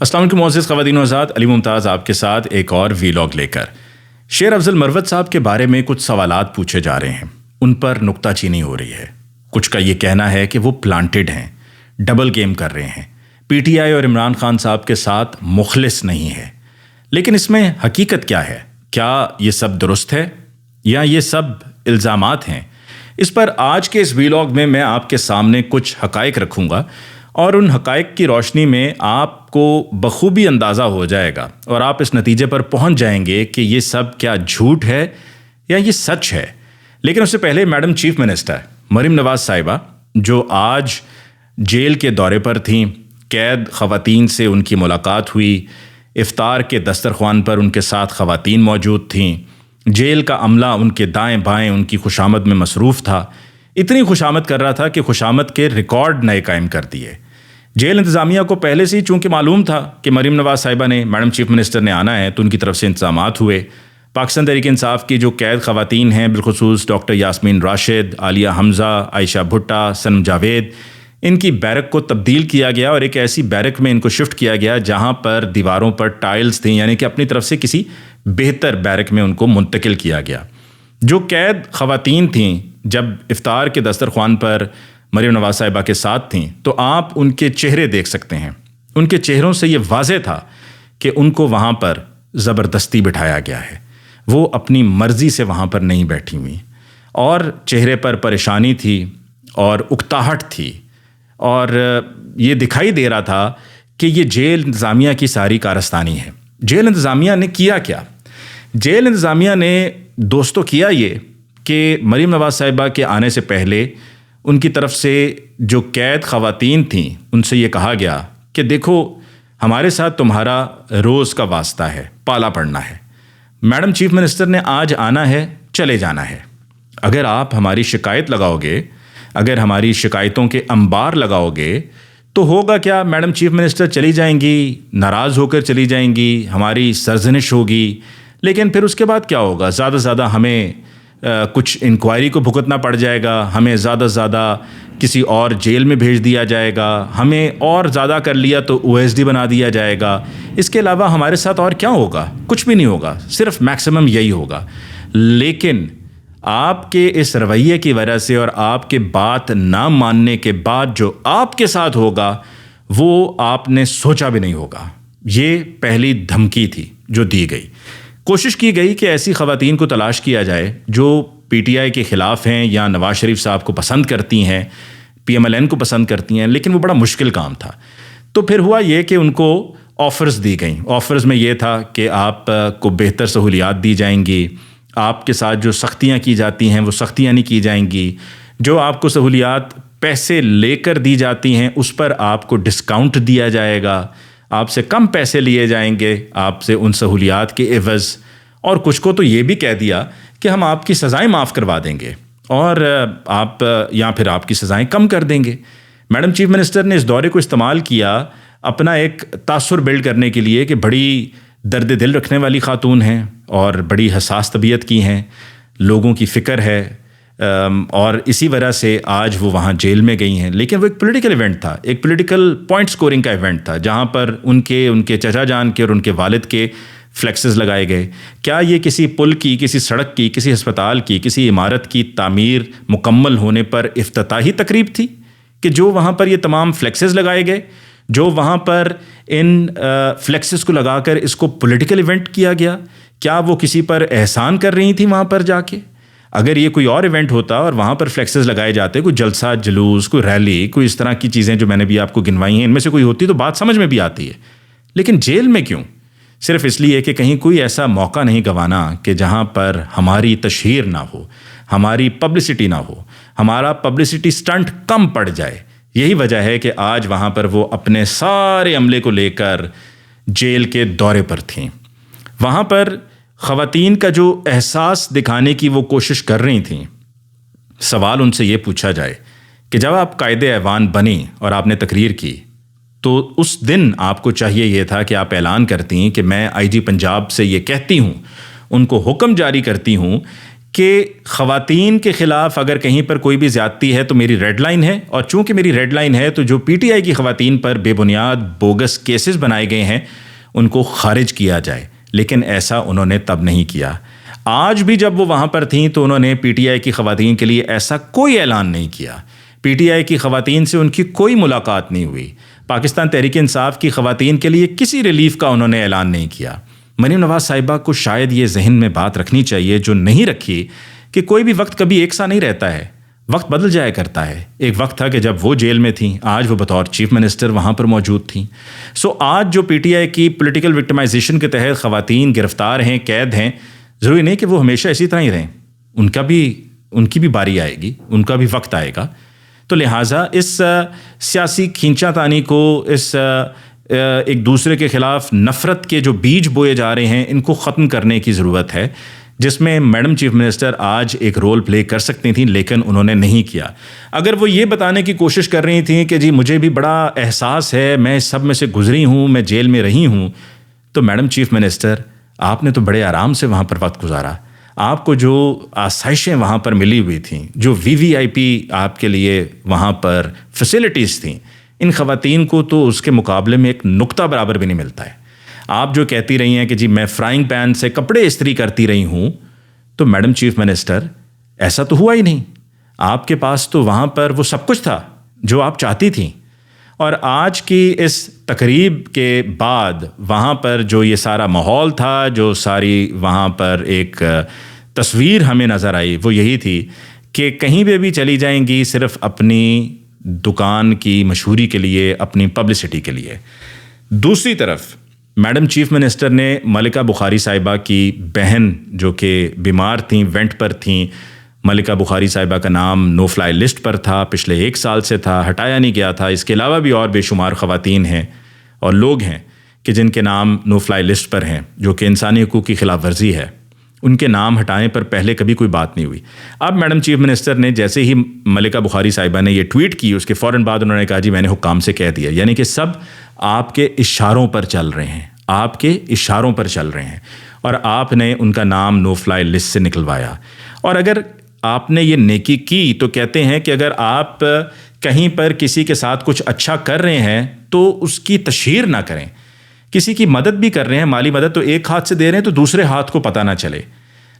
السلام علیکم معزز خواتین و حضرات، علی ممتاز آپ کے ساتھ ایک اور ویلاگ لے کر۔ شیر افضل مروت صاحب کے بارے میں کچھ سوالات پوچھے جا رہے ہیں، ان پر نکتہ چینی ہو رہی ہے۔ کچھ کا یہ کہنا ہے کہ وہ پلانٹڈ ہیں، ڈبل گیم کر رہے ہیں، پی ٹی آئی اور عمران خان صاحب کے ساتھ مخلص نہیں ہے۔ لیکن اس میں حقیقت کیا ہے؟ کیا یہ سب درست ہے یا یہ سب الزامات ہیں؟ اس پر آج کے اس ویلاگ میں آپ کے سامنے کچھ حقائق رکھوں گا، اور ان حقائق کی روشنی میں آپ کو بخوبی اندازہ ہو جائے گا اور آپ اس نتیجے پر پہنچ جائیں گے کہ یہ سب کیا جھوٹ ہے یا یہ سچ ہے۔ لیکن اس سے پہلے madam chief minister Maryam Nawaz صاحبہ، جو آج جیل کے دورے پر تھیں، قید خواتین سے ان کی ملاقات ہوئی، افطار کے دسترخوان پر ان کے ساتھ خواتین موجود تھیں، جیل کا عملہ ان کے دائیں بائیں ان کی خوشامد میں مصروف تھا، اتنی خوشامد کر رہا تھا کہ خوشامد کے ریکارڈ نئے قائم کر دیے۔ جیل انتظامیہ کو پہلے سے ہی چونکہ معلوم تھا کہ مریم نواز صاحبہ نے، میڈم چیف منسٹر نے آنا ہے، تو ان کی طرف سے انتظامات ہوئے۔ پاکستان تحریک انصاف کی جو قید خواتین ہیں، بالخصوص ڈاکٹر یاسمین راشد، عالیہ حمزہ، عائشہ بھٹہ، سنم جاوید، ان کی بیرک کو تبدیل کیا گیا اور ایک ایسی بیرک میں ان کو شفٹ کیا گیا جہاں پر دیواروں پر ٹائلز تھیں، یعنی کہ اپنی طرف سے کسی بہتر بیرک میں ان کو منتقل کیا گیا۔ جو قید خواتین تھیں جب افطار کے دسترخوان پر مریم نواز صاحبہ کے ساتھ تھیں، تو آپ ان کے چہرے دیکھ سکتے ہیں۔ ان کے چہروں سے یہ واضح تھا کہ ان کو وہاں پر زبردستی بٹھایا گیا ہے، وہ اپنی مرضی سے وہاں پر نہیں بیٹھی ہوئی، اور چہرے پر پریشانی تھی اور اکتاہٹ تھی، اور یہ دکھائی دے رہا تھا کہ یہ جیل انتظامیہ کی ساری کارستانی ہے۔ جیل انتظامیہ نے کیا کیا؟ جیل انتظامیہ نے دوستوں کیا یہ کہ مریم نواز صاحبہ کے آنے سے پہلے ان کی طرف سے جو قید خواتین تھیں ان سے یہ کہا گیا کہ دیکھو، ہمارے ساتھ تمہارا روز کا واسطہ ہے، پالا پڑنا ہے، میڈم چیف منسٹر نے آج آنا ہے، چلے جانا ہے، اگر آپ ہماری شکایت لگاؤ گے، اگر ہماری شکایتوں کے انبار لگاؤ گے تو ہوگا کیا؟ میڈم چیف منسٹر چلی جائیں گی، ناراض ہو کر چلی جائیں گی، ہماری سرزنش ہوگی، لیکن پھر اس کے بعد کیا ہوگا؟ زیادہ سے زیادہ ہمیں کچھ انکوائری کو بھگتنا پڑ جائے گا، ہمیں زیادہ سے زیادہ کسی اور جیل میں بھیج دیا جائے گا، ہمیں اور زیادہ کر لیا تو OSD بنا دیا جائے گا۔ اس کے علاوہ ہمارے ساتھ اور کیا ہوگا؟ کچھ بھی نہیں ہوگا، صرف میکسیمم یہی ہوگا۔ لیکن آپ کے اس رویے کی وجہ سے اور آپ کے بات نہ ماننے کے بعد جو آپ کے ساتھ ہوگا وہ آپ نے سوچا بھی نہیں ہوگا۔ یہ پہلی دھمکی تھی جو دی گئی۔ کوشش کی گئی کہ ایسی خواتین کو تلاش کیا جائے جو PTI کے خلاف ہیں یا نواز شریف صاحب کو پسند کرتی ہیں، PMLN کو پسند کرتی ہیں، لیکن وہ بڑا مشکل کام تھا۔ تو پھر ہوا یہ کہ ان کو آفرز دی گئیں۔ آفرز میں یہ تھا کہ آپ کو بہتر سہولیات دی جائیں گی، آپ کے ساتھ جو سختیاں کی جاتی ہیں وہ سختیاں نہیں کی جائیں گی، جو آپ کو سہولیات پیسے لے کر دی جاتی ہیں اس پر آپ کو ڈسکاؤنٹ دیا جائے گا، آپ سے کم پیسے لیے جائیں گے آپ سے ان سہولیات کے عوض، اور کچھ کو تو یہ بھی کہہ دیا کہ ہم آپ کی سزائیں معاف کروا دیں گے اور آپ یا پھر آپ کی سزائیں کم کر دیں گے۔ میڈم چیف منسٹر نے اس دورے کو استعمال کیا اپنا ایک تاثر بلڈ کرنے کے لیے کہ بڑی درد دل رکھنے والی خاتون ہیں اور بڑی حساس طبیعت کی ہیں، لوگوں کی فکر ہے، اور اسی وجہ سے آج وہ وہاں جیل میں گئی ہیں۔ لیکن وہ ایک پولیٹیکل ایونٹ تھا، ایک پولیٹیکل پوائنٹ سکورنگ کا ایونٹ تھا، جہاں پر ان کے چچا جان کے اور ان کے والد کے فلیکسز لگائے گئے۔ کیا یہ کسی پل کی، کسی سڑک کی، کسی ہسپتال کی، کسی عمارت کی تعمیر مکمل ہونے پر افتتاحی تقریب تھی کہ جو وہاں پر یہ تمام فلیکسز لگائے گئے، جو وہاں پر ان فلیکسز کو لگا کر اس کو پولیٹیکل ایونٹ کیا گیا؟ کیا وہ کسی پر احسان کر رہی تھیں وہاں پر جا کے؟ اگر یہ کوئی اور ایونٹ ہوتا اور وہاں پر فلیکسز لگائے جاتے، کوئی جلسہ جلوس، کوئی ریلی، کوئی اس طرح کی چیزیں جو میں نے بھی آپ کو گنوائی ہیں، ان میں سے کوئی ہوتی تو بات سمجھ میں بھی آتی ہے۔ لیکن جیل میں کیوں؟ صرف اس لیے کہ کہیں کوئی ایسا موقع نہیں گنوانا کہ جہاں پر ہماری تشہیر نہ ہو، ہماری پبلسٹی نہ ہو، ہمارا پبلسٹی سٹنٹ کم پڑ جائے۔ یہی وجہ ہے کہ آج وہاں پر وہ اپنے سارے عملے کو لے کر جیل کے دورے پر تھیں۔ وہاں پر خواتین کا جو احساس دکھانے کی وہ کوشش کر رہی تھیں، سوال ان سے یہ پوچھا جائے کہ جب آپ قائد ایوان بنی اور آپ نے تقریر کی تو اس دن آپ کو چاہیے یہ تھا کہ آپ اعلان کرتی کہ میں IG پنجاب سے یہ کہتی ہوں، ان کو حکم جاری کرتی ہوں کہ خواتین کے خلاف اگر کہیں پر کوئی بھی زیادتی ہے تو میری ریڈ لائن ہے، اور چونکہ میری ریڈ لائن ہے تو جو پی ٹی آئی کی خواتین پر بے بنیاد بوگس کیسز بنائے گئے ہیں ان کو خارج کیا جائے، لیکن ایسا انہوں نے تب نہیں کیا۔ آج بھی جب وہ وہاں پر تھیں تو انہوں نے پی ٹی آئی کی خواتین کے لیے ایسا کوئی اعلان نہیں کیا، پی ٹی آئی کی خواتین سے ان کی کوئی ملاقات نہیں ہوئی، پاکستان تحریک انصاف کی خواتین کے لیے کسی ریلیف کا انہوں نے اعلان نہیں کیا۔ مریم نواز صاحبہ کو شاید یہ ذہن میں بات رکھنی چاہیے جو نہیں رکھی، کہ کوئی بھی وقت کبھی ایک سا نہیں رہتا ہے، وقت بدل جایا کرتا ہے۔ ایک وقت تھا کہ جب وہ جیل میں تھیں، آج وہ بطور چیف منسٹر وہاں پر موجود تھیں۔ آج جو پی ٹی آئی کی پولیٹیکل وکٹمائزیشن کے تحت خواتین گرفتار ہیں، قید ہیں، ضروری نہیں کہ وہ ہمیشہ اسی طرح ہی رہیں، ان کی بھی باری آئے گی، ان کا بھی وقت آئے گا۔ تو لہٰذا اس سیاسی کھینچا تانی کو، اس ایک دوسرے کے خلاف نفرت کے جو بیج بوئے جا رہے ہیں، ان کو ختم کرنے کی ضرورت ہے، جس میں میڈم چیف منسٹر آج ایک رول پلے کر سکتی تھیں لیکن انہوں نے نہیں کیا۔ اگر وہ یہ بتانے کی کوشش کر رہی تھیں کہ جی مجھے بھی بڑا احساس ہے، میں سب میں سے گزری ہوں، میں جیل میں رہی ہوں، تو میڈم چیف منسٹر آپ نے تو بڑے آرام سے وہاں پر وقت گزارا، آپ کو جو آسائشیں وہاں پر ملی ہوئی تھیں، جو وی وی آئی پی آپ کے لیے وہاں پر فیسلٹیز تھیں، ان خواتین کو تو اس کے مقابلے میں ایک نقطہ برابر بھی نہیں ملتا ہے۔ آپ جو کہتی رہی ہیں کہ جی میں فرائنگ پین سے کپڑے استری کرتی رہی ہوں، تو میڈم چیف منسٹر ایسا تو ہوا ہی نہیں، آپ کے پاس تو وہاں پر وہ سب کچھ تھا جو آپ چاہتی تھیں۔ اور آج کی اس تقریب کے بعد وہاں پر جو یہ سارا ماحول تھا، جو ساری وہاں پر ایک تصویر ہمیں نظر آئی، وہ یہی تھی کہ کہیں پہ بھی چلی جائیں گی صرف اپنی دکان کی مشہوری کے لیے، اپنی پبلسٹی کے لیے۔ دوسری طرف میڈم چیف منسٹر نے ملکہ بخاری صاحبہ کی بہن جو کہ بیمار تھیں، وینٹ پر تھیں، ملکہ بخاری صاحبہ کا نام نو فلائی لسٹ پر تھا، پچھلے 1 سال سے تھا، ہٹایا نہیں گیا تھا۔ اس کے علاوہ بھی اور بے شمار خواتین ہیں اور لوگ ہیں کہ جن کے نام نو فلائی لسٹ پر ہیں، جو کہ انسانی حقوق کی خلاف ورزی ہے، ان کے نام ہٹانے پر پہلے کبھی کوئی بات نہیں ہوئی۔ اب میڈم چیف منسٹر نے جیسے ہی ملکہ بخاری صاحبہ نے یہ ٹویٹ کی، اس کے فوراً بعد انہوں نے کہا جی میں نے حکام سے کہہ دیا، یعنی کہ سب آپ کے اشاروں پر چل رہے ہیں، آپ کے اشاروں پر چل رہے ہیں، اور آپ نے ان کا نام نو فلائی لسٹ سے نکلوایا۔ اور اگر آپ نے یہ نیکی کی تو کہتے ہیں کہ اگر آپ کہیں پر کسی کے ساتھ کچھ اچھا کر رہے ہیں تو اس کی تشہیر نہ کریں، کسی کی مدد بھی کر رہے ہیں، مالی مدد، تو ایک ہاتھ سے دے رہے ہیں تو دوسرے ہاتھ کو پتہ نہ چلے،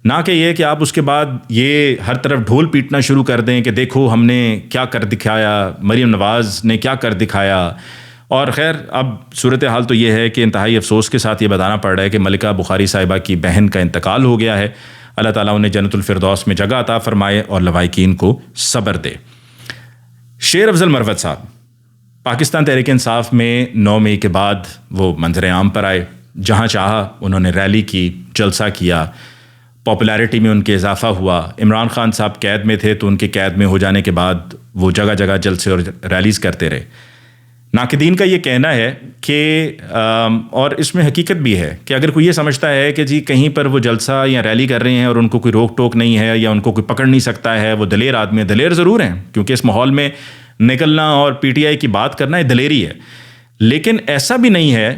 نہ کہ یہ کہ آپ اس کے بعد یہ ہر طرف ڈھول پیٹنا شروع کر دیں کہ دیکھو ہم نے کیا کر دکھایا، مریم نواز نے کیا کر دکھایا۔ اور خیر اب صورتحال تو یہ ہے کہ انتہائی افسوس کے ساتھ یہ بتانا پڑ رہا ہے کہ ملکہ بخاری صاحبہ کی بہن کا انتقال ہو گیا ہے۔ اللہ تعالیٰ انہیں جنت الفردوس میں جگہ عطا فرمائے اور لوائقین کو صبر دے۔ شیر افضل مروت صاحب پاکستان تحریک انصاف میں 9 مئی کے بعد وہ منظر عام پر آئے، جہاں چاہا انہوں نے ریلی کی، جلسہ کیا، پاپولیرٹی میں ان کے اضافہ ہوا۔ عمران خان صاحب قید میں تھے تو ان کے قید میں ہو جانے کے بعد وہ جگہ جگہ جلسے اور ریلیز کرتے رہے۔ ناقدین کا یہ کہنا ہے کہ اور اس میں حقیقت بھی ہے کہ اگر کوئی یہ سمجھتا ہے کہ جی کہیں پر وہ جلسہ یا ریلی کر رہے ہیں اور ان کو کوئی روک ٹوک نہیں ہے یا ان کو کوئی پکڑ نہیں سکتا ہے، وہ دلیر آدمی ہے، دلیر ضرور ہیں، کیونکہ اس ماحول میں نکلنا اور پی ٹی آئی کی بات کرنا یہ دلیری ہے، لیکن ایسا بھی نہیں ہے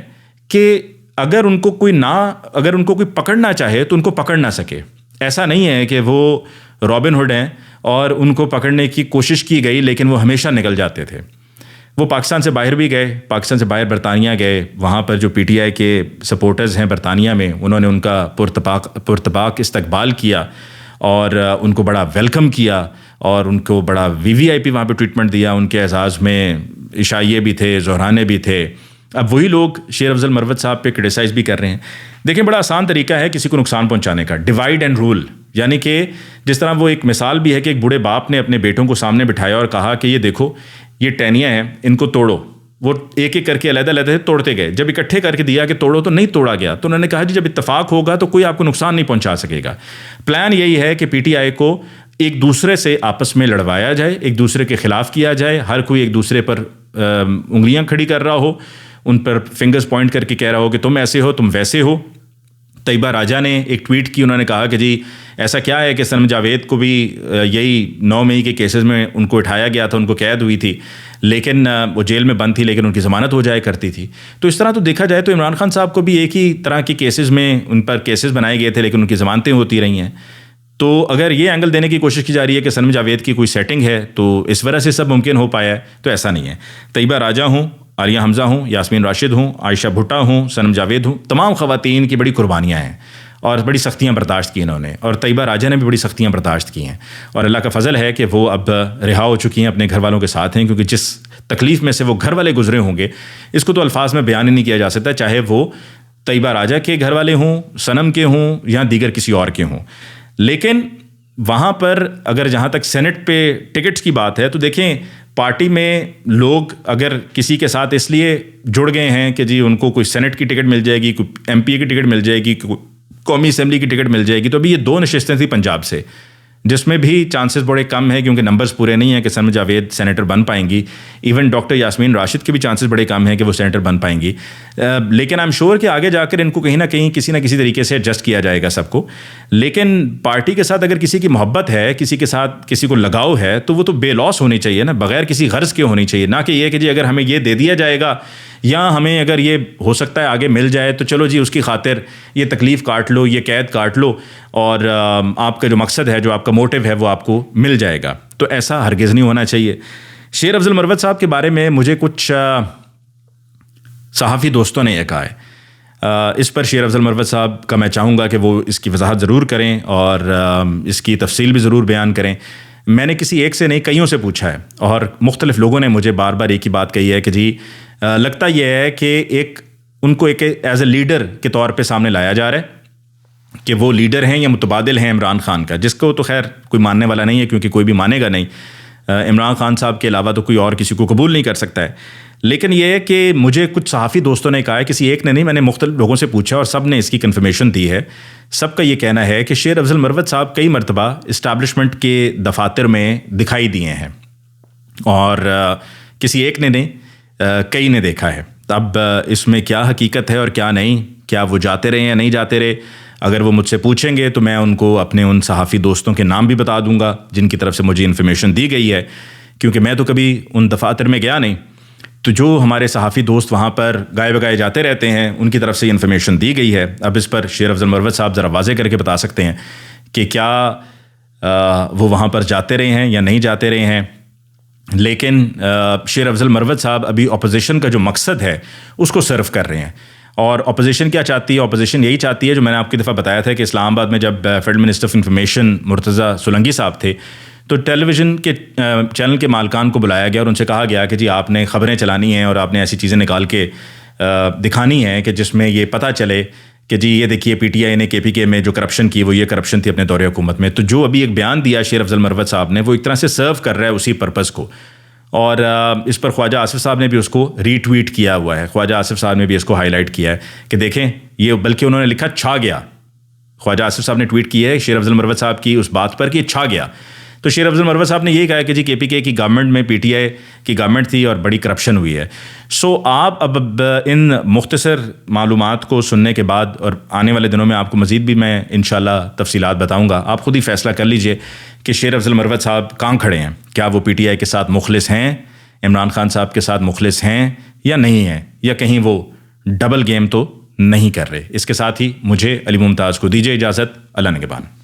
کہ اگر ان کو کوئی پکڑنا چاہے تو ان کو پکڑ نہ سکے۔ ایسا نہیں ہے کہ وہ رابن ہوڈ ہیں اور ان کو پکڑنے کی کوشش کی گئی لیکن وہ ہمیشہ نکل جاتے تھے۔ وہ پاکستان سے باہر بھی گئے، پاکستان سے باہر برطانیہ گئے، وہاں پر جو پی ٹی آئی کے سپورٹرز ہیں برطانیہ میں، انہوں نے ان کا پرتپاک استقبال کیا اور ان کو بڑا ویلکم کیا اور ان کو بڑا وی وی آئی پی وہاں پہ ٹریٹمنٹ دیا۔ ان کے اعزاز میں عشائیے بھی تھے، زہرانے بھی تھے۔ اب وہی لوگ شیر افضل مروت صاحب پہ کرٹیسائز بھی کر رہے ہیں۔ دیکھیں بڑا آسان طریقہ ہے کسی کو نقصان پہنچانے کا، ڈیوائڈ اینڈ رول، یعنی کہ جس طرح وہ ایک مثال بھی ہے کہ ایک بوڑھے باپ نے اپنے بیٹوں کو سامنے بٹھایا اور کہا کہ یہ دیکھو یہ ٹہنیاں ہیں، ان کو توڑو۔ وہ ایک ایک کر کے علیحدہ علیحدہ توڑتے گئے، جب اکٹھے کر کے دیا کہ توڑو تو نہیں توڑا گیا، تو انہوں نے کہا جی جب اتفاق ہوگا تو کوئی آپ کو نقصان نہیں پہنچا سکے گا۔ پلان یہی ہے کہ پی ٹی آئی کو ایک دوسرے سے آپس میں لڑوایا جائے، ایک دوسرے کے خلاف کیا جائے، ہر کوئی ایک دوسرے پر انگلیاں کھڑی کر رہا ہو، ان پر فنگرز پوائنٹ کر کے کہہ رہا ہو کہ تم ایسے ہو، تم ویسے ہو۔ طیبہ راجہ نے ایک ٹویٹ کی، انہوں نے کہا کہ جی ایسا کیا ہے کہ سنم جاوید کو بھی یہی 9 مئی کے کیسز میں ان کو اٹھایا گیا تھا، ان کو قید ہوئی تھی، لیکن وہ جیل میں بند تھی لیکن ان کی ضمانت ہو جایا کرتی تھی۔ تو اس طرح تو دیکھا جائے تو عمران خان صاحب کو بھی ایک ہی طرح کی کیسز میں ان پر کیسز بنائے گئے تھے لیکن ان کی ضمانتیں ہوتی رہی ہیں۔ تو اگر یہ اینگل دینے کی کوشش کی جا رہی ہے کہ صنم جاوید کی کوئی سیٹنگ ہے تو اس وجہ سے سب ممکن ہو پایا ہے، تو ایسا نہیں ہے۔ طیبہ راجہ ہوں، عالیہ حمزہ ہوں، یاسمین راشد ہوں، عائشہ بھٹا ہوں، صنم جاوید ہوں، تمام خواتین کی بڑی قربانیاں ہیں اور بڑی سختیاں برداشت کی انہوں نے، اور طیبہ راجہ نے بھی بڑی سختیاں برداشت کی ہیں، اور اللہ کا فضل ہے کہ وہ اب رہا ہو چکی ہیں، اپنے گھر والوں کے ساتھ ہیں، کیونکہ جس تکلیف میں سے وہ گھر والے گزرے ہوں گے اس کو تو الفاظ میں بیان ہی نہیں کیا جا سکتا، چاہے وہ طیبہ راجہ کے گھر والے ہوں، صنم کے ہوں، یا دیگر کسی اور کے ہوں۔ لیکن وہاں پر اگر جہاں تک سینٹ پہ ٹکٹس کی بات ہے تو دیکھیں، پارٹی میں لوگ اگر کسی کے ساتھ اس لیے جڑ گئے ہیں کہ جی ان کو کوئی سینٹ کی ٹکٹ مل جائے گی، کوئی ایم پی کی ٹکٹ مل جائے گی، قومی اسمبلی کی ٹکٹ مل جائے گی، تو ابھی یہ 2 نشستیں تھیں پنجاب سے، جس میں بھی چانسز بڑے کم ہیں کیونکہ نمبرز پورے نہیں ہیں کہ صنم جاوید سینیٹر بن پائیں گی۔ ایون ڈاکٹر یاسمین راشد کے بھی چانسز بڑے کم ہیں کہ وہ سینیٹر بن پائیں گی، لیکن آئی ایم شیور کہ آگے جا کر ان کو کہیں نہ کہیں کسی نہ کسی طریقے سے ایڈجسٹ کیا جائے گا سب کو۔ لیکن پارٹی کے ساتھ اگر کسی کی محبت ہے، کسی کے ساتھ کسی کو لگاؤ ہے، تو وہ تو بے لوس ہونی چاہیے نا، بغیر کسی غرض کے ہونی چاہیے، نہ کہ یہ کہ جی اگر ہمیں یہ دے دیا جائے گا یا ہمیں اگر یہ ہو سکتا ہے آگے مل جائے تو چلو جی اس کی خاطر یہ تکلیف کاٹ لو، یہ قید کاٹ لو، اور آپ کا جو مقصد ہے، جو آپ کا موٹیو ہے، وہ آپ کو مل جائے گا۔ تو ایسا ہرگز نہیں ہونا چاہیے۔ شیر افضل مروت صاحب کے بارے میں مجھے کچھ صحافی دوستوں نے یہ کہا ہے، اس پر شیر افضل مروت صاحب کا میں چاہوں گا کہ وہ اس کی وضاحت ضرور کریں اور اس کی تفصیل بھی ضرور بیان کریں۔ میں نے کسی ایک سے نہیں، کئیوں سے پوچھا ہے، اور مختلف لوگوں نے مجھے بار بار ایک ہی بات کہی ہے کہ جی لگتا یہ ہے کہ ان کو ایک ایز اے لیڈر کے طور پہ سامنے لایا جا رہا ہے کہ وہ لیڈر ہیں یا متبادل ہیں عمران خان کا، جس کو تو خیر کوئی ماننے والا نہیں ہے کیونکہ کوئی بھی مانے گا نہیں، عمران خان صاحب کے علاوہ تو کوئی اور کسی کو قبول نہیں کر سکتا ہے۔ لیکن یہ ہے کہ مجھے کچھ صحافی دوستوں نے کہا ہے، کسی ایک نے نہیں، میں نے مختلف لوگوں سے پوچھا اور سب نے اس کی کنفرمیشن دی ہے۔ سب کا یہ کہنا ہے کہ شیر افضل مروت صاحب کئی مرتبہ اسٹیبلشمنٹ کے دفاتر میں دکھائی دیے ہیں، اور کسی ایک نے نہیں، کئی نے دیکھا ہے۔ اب اس میں کیا حقیقت ہے اور کیا نہیں، کیا وہ جاتے رہے یا نہیں جاتے رہے، اگر وہ مجھ سے پوچھیں گے تو میں ان کو اپنے ان صحافی دوستوں کے نام بھی بتا دوں گا جن کی طرف سے مجھے انفارمیشن دی گئی ہے، کیونکہ میں تو کبھی ان دفاتر میں گیا نہیں۔ تو جو ہمارے صحافی دوست وہاں پر گائے بگائے جاتے رہتے ہیں، ان کی طرف سے یہ انفارمیشن دی گئی ہے۔ اب اس پر شیر افضل مروت صاحب ذرا واضح کر کے بتا سکتے ہیں کہ کیا وہ وہاں پر جاتے رہے ہیں یا نہیں جاتے رہے ہیں۔ لیکن شیر افضل مروت صاحب ابھی اپوزیشن کا جو مقصد ہے اس کو سرو کر رہے ہیں، اور اپوزیشن کیا چاہتی ہے؟ اپوزیشن یہی چاہتی ہے جو میں نے آپ کی دفعہ بتایا تھا کہ اسلام آباد میں جب federal minister of information Murtaza Solangi صاحب تھے تو ٹیلی ویژن کے چینل کے مالکان کو بلایا گیا اور ان سے کہا گیا کہ جی آپ نے خبریں چلانی ہیں اور آپ نے ایسی چیزیں نکال کے دکھانی ہیں کہ جس میں یہ پتہ چلے کہ جی یہ دیکھیے پی ٹی آئی نے کے پی کے میں جو کرپشن کی وہ یہ کرپشن تھی اپنے دور حکومت میں۔ تو جو ابھی ایک بیان دیا شیر افضل مروت صاحب نے، وہ ایک طرح سے سرو کر رہا ہے اسی پرپز کو، اور اس پر خواجہ آصف صاحب نے بھی اس کو ری ٹویٹ کیا ہوا ہے۔ خواجہ آصف صاحب نے بھی اس کو ہائی لائٹ کیا ہے کہ دیکھیں یہ، بلکہ انہوں نے لکھا چھا گیا، خواجہ آصف صاحب نے ٹویٹ کی ہے شیر افضل مروت صاحب کی اس بات پر کہ یہ چھا گیا۔ تو شیر افضل مروت صاحب نے یہی کہا کہ جی کے پی کے کی گورنمنٹ میں پی ٹی آئی کی گورنمنٹ تھی اور بڑی کرپشن ہوئی ہے۔ سو آپ اب ان مختصر معلومات کو سننے کے بعد، اور آنے والے دنوں میں آپ کو مزید بھی میں انشاءاللہ تفصیلات بتاؤں گا، آپ خود ہی فیصلہ کر لیجئے کہ شیر افضل مروت صاحب کہاں کھڑے ہیں، کیا وہ پی ٹی آئی کے ساتھ مخلص ہیں، عمران خان صاحب کے ساتھ مخلص ہیں یا نہیں ہیں، یا کہیں وہ ڈبل گیم تو نہیں کر رہے۔ اس کے ساتھ ہی مجھے علی ممتاز کو دیجیے اجازت، اللہ نگہبان۔